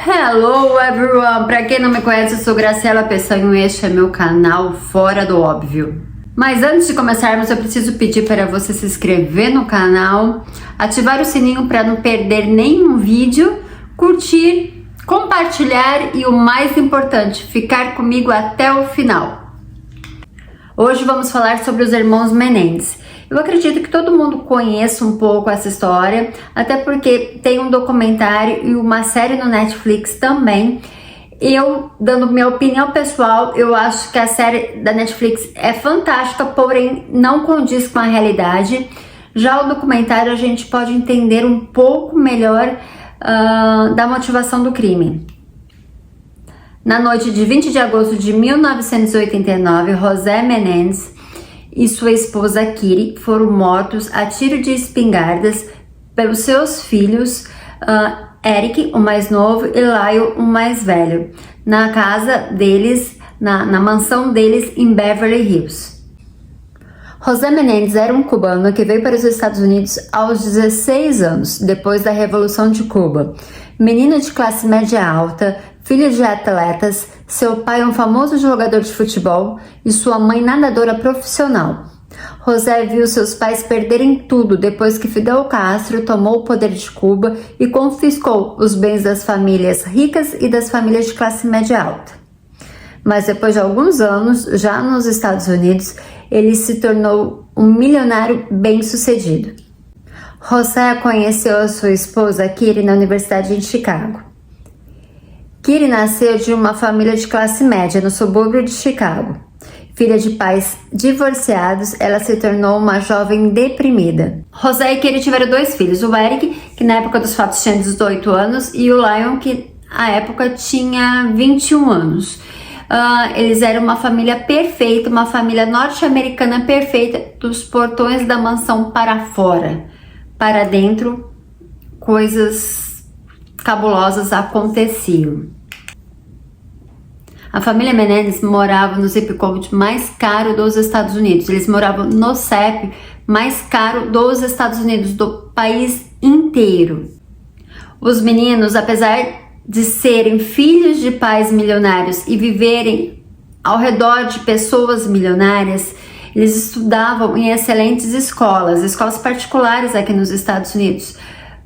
Hello everyone! Pra quem não me conhece, eu sou Graciela Peçanho e este é meu canal Fora do Óbvio. Mas antes de começarmos, eu preciso pedir para você se inscrever no canal, ativar o sininho para não perder nenhum vídeo, curtir, compartilhar e o mais importante, ficar comigo até o final. Hoje vamos falar sobre os irmãos Menendez. Eu acredito que todo mundo conheça um pouco essa história, até porque tem um documentário e uma série no Netflix também. Eu, dando minha opinião pessoal, eu acho que a série da Netflix é fantástica, porém não condiz com a realidade. Já o documentário a gente pode entender um pouco melhor da motivação do crime. Na noite de 20 de agosto de 1989, José Menendez e sua esposa Kitty foram mortos a tiro de espingardas pelos seus filhos Eric, o mais novo, e Lyle, o mais velho, na casa deles, na mansão deles em Beverly Hills. José Menendez era um cubano que veio para os Estados Unidos aos 16 anos, depois da Revolução de Cuba. Menino de classe média alta, filho de atletas, seu pai é um famoso jogador de futebol e sua mãe nadadora profissional. José viu seus pais perderem tudo depois que Fidel Castro tomou o poder de Cuba e confiscou os bens das famílias ricas e das famílias de classe média alta. Mas depois de alguns anos, já nos Estados Unidos, ele se tornou um milionário bem-sucedido. José conheceu a sua esposa Kitty na Universidade em Chicago. Kitty nasceu de uma família de classe média no subúrbio de Chicago. Filha de pais divorciados, ela se tornou uma jovem deprimida. José e Kitty tiveram dois filhos, o Eric, que na época dos fatos tinha 18 anos, e o Lion, que na época tinha 21 anos. Eles eram uma família perfeita, uma família norte-americana perfeita, dos portões da mansão para fora. Para dentro, coisas cabulosas aconteciam. A família Menendez morava no zip code mais caro dos Estados Unidos. Eles moravam no CEP mais caro dos Estados Unidos, do país inteiro. Os meninos, apesar de serem filhos de pais milionários e viverem ao redor de pessoas milionárias, eles estudavam em excelentes escolas particulares aqui nos Estados Unidos,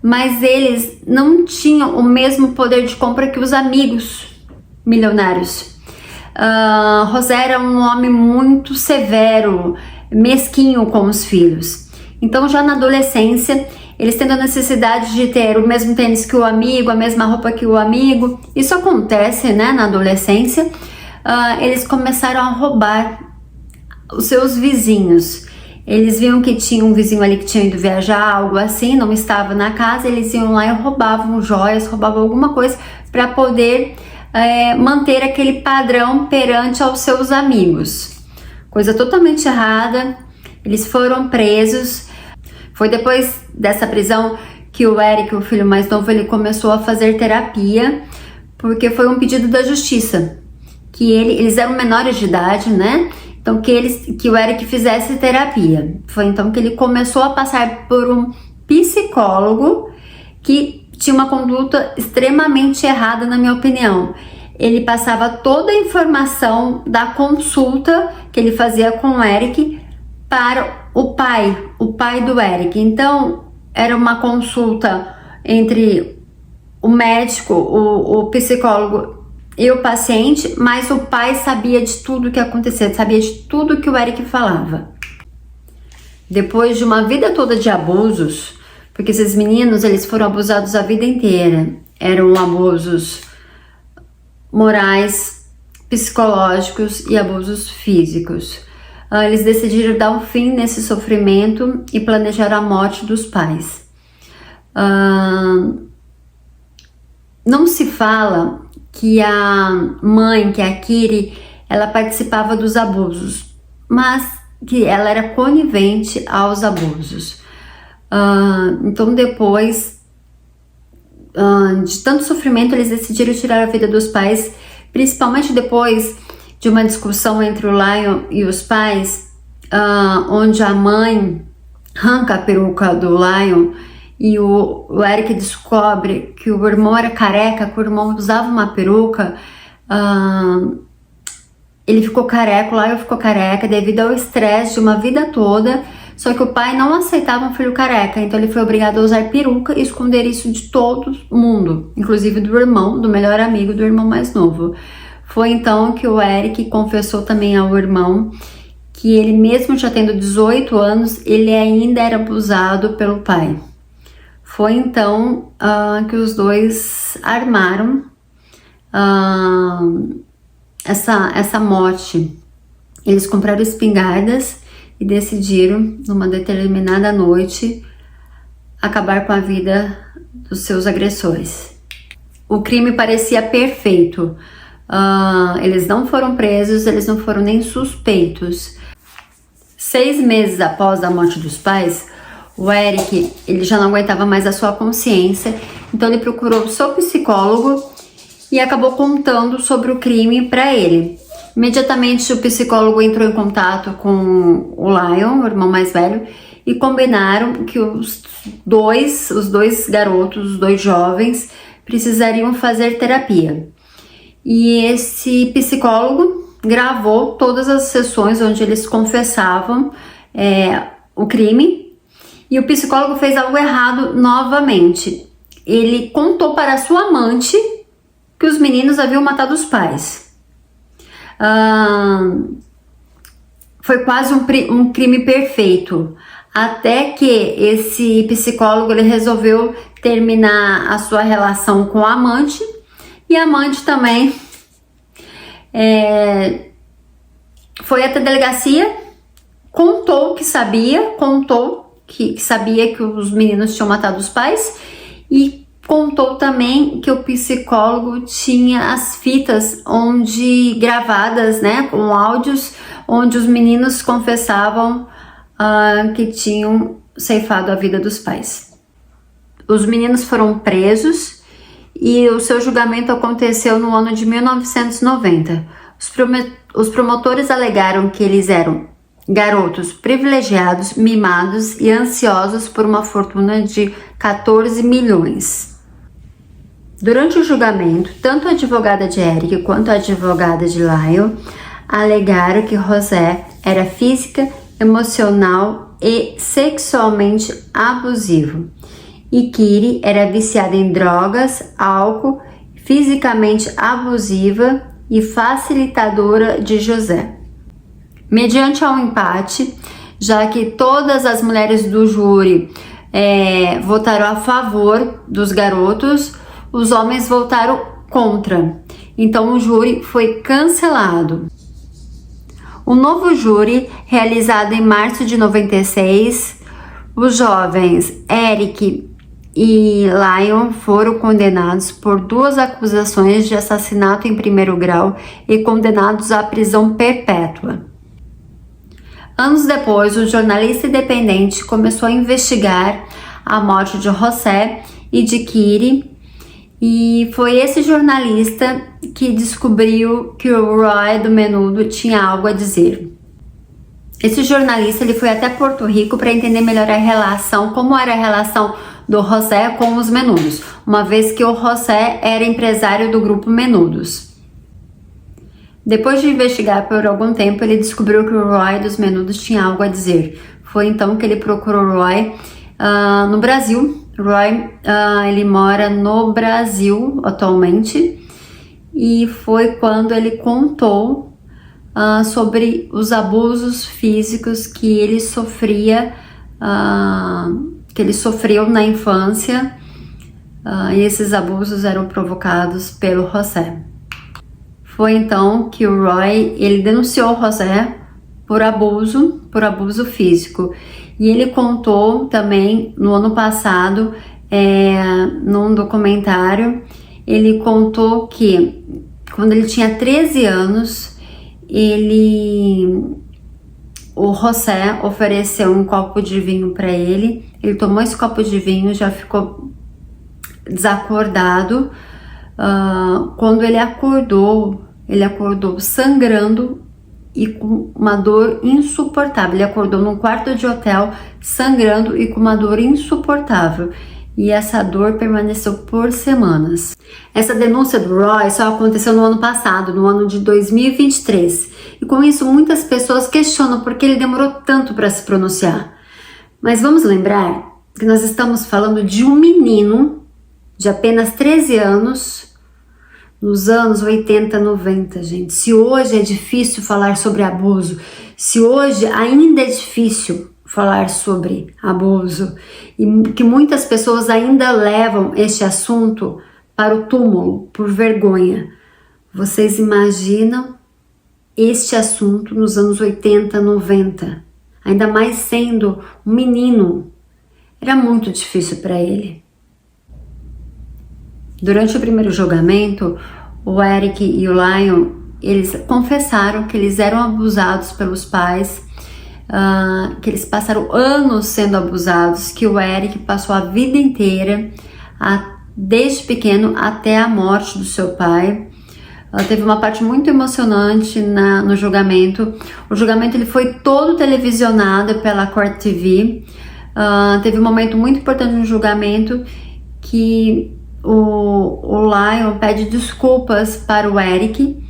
mas eles não tinham o mesmo poder de compra que os amigos milionários. José era um homem muito severo, mesquinho com os filhos. Então, já na adolescência, eles tendo a necessidade de ter o mesmo tênis que o amigo, a mesma roupa que o amigo. Isso acontece, né, na adolescência. Eles começaram a roubar os seus vizinhos. Eles viam que tinha um vizinho ali que tinha ido viajar, algo assim, não estava na casa, eles iam lá e roubavam joias, roubavam alguma coisa para poder manter aquele padrão perante aos seus amigos. Coisa totalmente errada. Eles foram presos. Foi depois dessa prisão que o Eric, o filho mais novo, ele começou a fazer terapia, porque foi um pedido da justiça, que eles eram menores de idade, né? Então que o Eric fizesse terapia. Foi então que ele começou a passar por um psicólogo que tinha uma conduta extremamente errada, na minha opinião. Ele passava toda a informação da consulta que ele fazia com o Eric para o pai do Eric. Então, era uma consulta entre o médico, o psicólogo e o paciente, mas o pai sabia de tudo que acontecia, sabia de tudo que o Eric falava. Depois de uma vida toda de abusos, porque esses meninos, eles foram abusados a vida inteira, eram abusos morais, psicológicos e abusos físicos. Eles decidiram dar um fim nesse sofrimento e planejaram a morte dos pais. Não se fala que a mãe, que a Kitty, ela participava dos abusos, mas que ela era conivente aos abusos. Então depois de tanto sofrimento, eles decidiram tirar a vida dos pais, principalmente depois de uma discussão entre o Lion e os pais, onde a mãe arranca a peruca do Lion e o Eric descobre que o irmão era careca, que o irmão usava uma peruca, ele ficou careca, o Lyle ficou careca devido ao estresse de uma vida toda, só que o pai não aceitava um filho careca, então ele foi obrigado a usar peruca e esconder isso de todo mundo, inclusive do irmão, do melhor amigo do irmão mais novo. Foi então que o Eric confessou também ao irmão que ele, mesmo já tendo 18 anos, ele ainda era abusado pelo pai. Foi então que os dois armaram essa morte. Eles compraram espingardas e decidiram, numa determinada noite, acabar com a vida dos seus agressores. O crime parecia perfeito. Eles não foram presos, eles não foram nem suspeitos. 6 meses após a morte dos pais, o Eric, ele já não aguentava mais a sua consciência, então ele procurou o seu psicólogo e acabou contando sobre o crime para ele. Imediatamente o psicólogo entrou em contato com o Lion, o irmão mais velho, e combinaram que os dois garotos, os dois jovens, precisariam fazer terapia. E esse psicólogo gravou todas as sessões onde eles confessavam o crime, e o psicólogo fez algo errado novamente. Ele contou para a sua amante que os meninos haviam matado os pais. Foi quase um crime perfeito, até que esse psicólogo ele resolveu terminar a sua relação com a amante, e a amante também foi até a delegacia, contou que sabia que os meninos tinham matado os pais, e contou também que o psicólogo tinha as fitas gravadas, né, com áudios, onde os meninos confessavam que tinham ceifado a vida dos pais. Os meninos foram presos e o seu julgamento aconteceu no ano de 1990. Os promotores alegaram que eles eram garotos privilegiados, mimados e ansiosos por uma fortuna de 14 milhões. Durante o julgamento, tanto a advogada de Eric quanto a advogada de Lyle alegaram que José era física, emocional e sexualmente abusivo, e Kitty era viciada em drogas, álcool, fisicamente abusiva e facilitadora de José. Mediante um empate, já que todas as mulheres do júri votaram a favor dos garotos, os homens votaram contra. Então o júri foi cancelado. O novo júri, realizado em março de 96, os jovens Eric e Lion foram condenados por 2 acusações de assassinato em primeiro grau e condenados à prisão perpétua. Anos depois, o jornalista independente começou a investigar a morte de José e de Kitty, e foi esse jornalista que descobriu que o Roy do Menudo tinha algo a dizer. Esse jornalista ele foi até Porto Rico para entender melhor como era a relação do José com os Menudos, uma vez que o José era empresário do grupo Menudos. Depois de investigar por algum tempo, ele descobriu que o Roy dos Menudos tinha algo a dizer. Foi então que ele procurou o Roy no Brasil. Roy, ele mora no Brasil atualmente, e foi quando ele contou sobre os abusos físicos que ele sofreu na infância, e esses abusos eram provocados pelo José. Foi então que o Roy ele denunciou o José por abuso físico. E ele contou também no ano passado, num documentário, ele contou que quando ele tinha 13 anos, o José ofereceu um copo de vinho para ele. Ele tomou esse copo de vinho, já ficou desacordado. Quando ele acordou sangrando e com uma dor insuportável. Ele acordou num quarto de hotel sangrando e com uma dor insuportável. E essa dor permaneceu por semanas. Essa denúncia do Roy só aconteceu no ano passado, no ano de 2023. E com isso muitas pessoas questionam por que ele demorou tanto para se pronunciar. Mas vamos lembrar que nós estamos falando de um menino de apenas 13 anos, nos anos 80, 90, gente. Se hoje é difícil falar sobre abuso, se hoje ainda é difícil falar sobre abuso e que muitas pessoas ainda levam este assunto para o túmulo por vergonha, vocês imaginam este assunto nos anos 80, 90? Ainda mais sendo um menino, era muito difícil para ele. Durante o primeiro julgamento, o Eric e o Lion, eles confessaram que eles eram abusados pelos pais, que eles passaram anos sendo abusados, que o Eric passou a vida inteira, desde pequeno até a morte do seu pai. Teve uma parte muito emocionante no julgamento. O julgamento ele foi todo televisionado pela Court TV. Teve um momento muito importante no julgamento que o Lion pede desculpas para o Eric,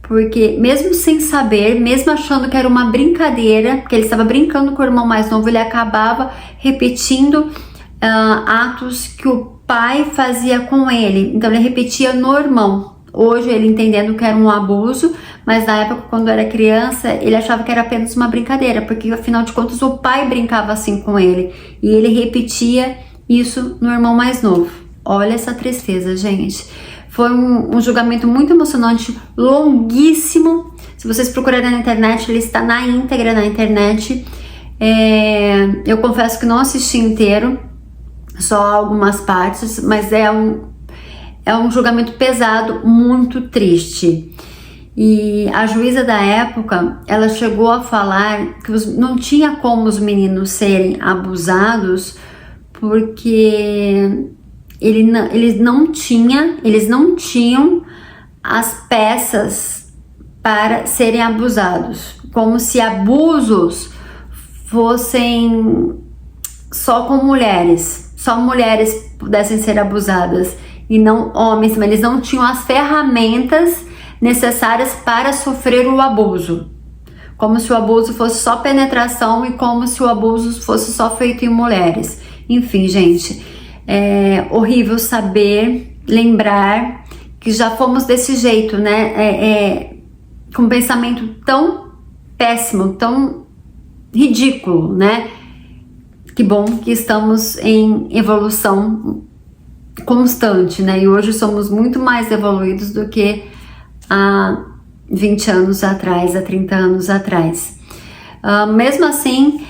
porque mesmo sem saber, mesmo achando que era uma brincadeira, que ele estava brincando com o irmão mais novo, ele acabava repetindo atos que o pai fazia com ele. Então ele repetia no irmão. Hoje ele entendendo que era um abuso, mas na época quando era criança ele achava que era apenas uma brincadeira, porque afinal de contas o pai brincava assim com ele e ele repetia isso no irmão mais novo. Olha essa tristeza, gente. Foi um julgamento muito emocionante, longuíssimo. Se vocês procurarem na internet, ele está na íntegra na internet. Eu confesso que não assisti inteiro, só algumas partes, mas é um julgamento pesado, muito triste. E a juíza da época, ela chegou a falar que não tinha como os meninos serem abusados, porque eles não tinham as peças para serem abusados, como se abusos fossem só com mulheres, só mulheres pudessem ser abusadas e não homens, mas eles não tinham as ferramentas necessárias para sofrer o abuso, como se o abuso fosse só penetração e como se o abuso fosse só feito em mulheres. Enfim, gente, é horrível saber, lembrar que já fomos desse jeito, né? Com um pensamento tão péssimo, tão ridículo, né? Que bom que estamos em evolução constante, né? E hoje somos muito mais evoluídos do que há 20 anos atrás, há 30 anos atrás. Mesmo assim,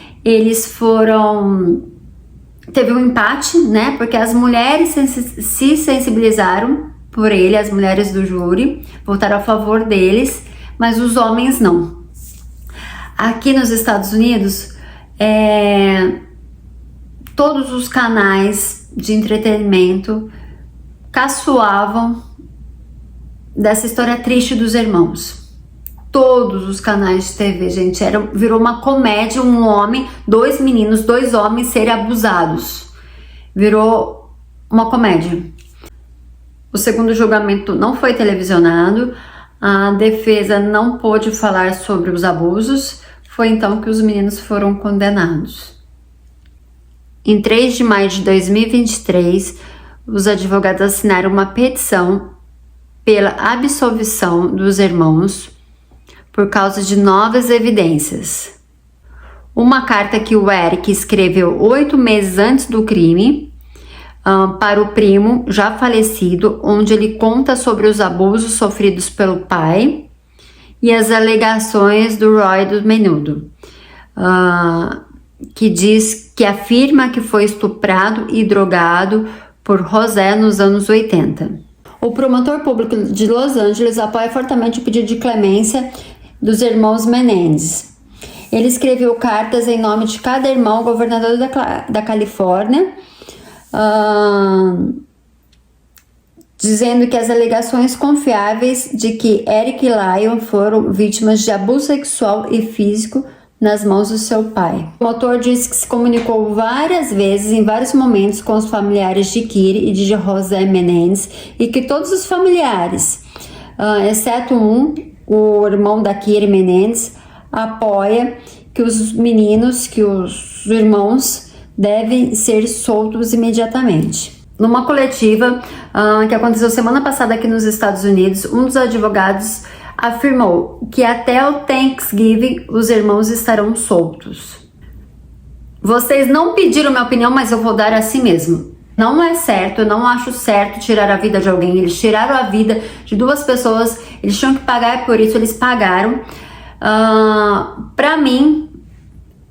teve um empate, né? Porque as mulheres se sensibilizaram por ele, as mulheres do júri votaram a favor deles, mas os homens não. Aqui nos Estados Unidos, todos os canais de entretenimento caçoavam dessa história triste dos irmãos. Todos os canais de TV, gente, virou uma comédia, dois meninos, dois homens serem abusados. Virou uma comédia. O segundo julgamento não foi televisionado, a defesa não pôde falar sobre os abusos, foi então que os meninos foram condenados. Em 3 de maio de 2023, os advogados assinaram uma petição pela absolvição dos irmãos por causa de novas evidências. Uma carta que o Eric escreveu 8 meses antes do crime para o primo já falecido, onde ele conta sobre os abusos sofridos pelo pai e as alegações do Roy do Menudo, que afirma que foi estuprado e drogado por José nos anos 80. O promotor público de Los Angeles apoia fortemente o pedido de clemência dos irmãos Menendez. Ele escreveu cartas em nome de cada irmão ao governador da Califórnia, dizendo que as alegações confiáveis de que Eric e Lion foram vítimas de abuso sexual e físico nas mãos do seu pai. O autor disse que se comunicou várias vezes, em vários momentos, com os familiares de Kyrie e de José Menendez, e que todos os familiares, exceto o irmão da Kyrie Menendez, apoia que os meninos, que os irmãos devem ser soltos imediatamente. Numa coletiva que aconteceu semana passada aqui nos Estados Unidos, um dos advogados afirmou que até o Thanksgiving os irmãos estarão soltos. Vocês não pediram minha opinião, mas eu vou dar assim mesmo. Não é certo, eu não acho certo tirar a vida de alguém. Eles tiraram a vida de duas pessoas, eles tinham que pagar por isso, eles pagaram. Pra mim,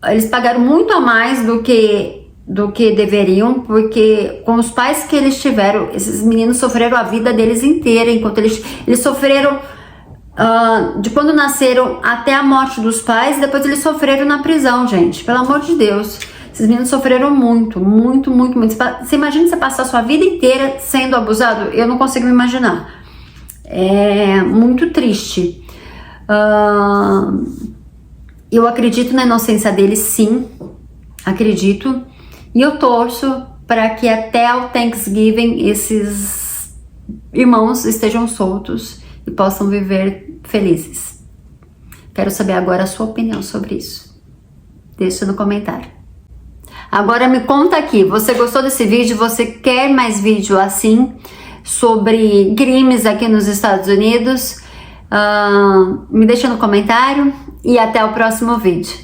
eles pagaram muito a mais do que deveriam, porque com os pais que eles tiveram, esses meninos sofreram a vida deles inteira, enquanto eles sofreram de quando nasceram até a morte dos pais, depois eles sofreram na prisão, gente, pelo amor de Deus. Esses meninos sofreram muito, muito, muito, muito. Você imagina você passar a sua vida inteira sendo abusado? Eu não consigo me imaginar. É muito triste. Eu acredito na inocência deles, sim. Acredito. E eu torço para que até o Thanksgiving esses irmãos estejam soltos e possam viver felizes. Quero saber agora a sua opinião sobre isso. Deixa no comentário. Agora me conta aqui, você gostou desse vídeo? Você quer mais vídeo assim sobre crimes aqui nos Estados Unidos? Me deixa no comentário e até o próximo vídeo.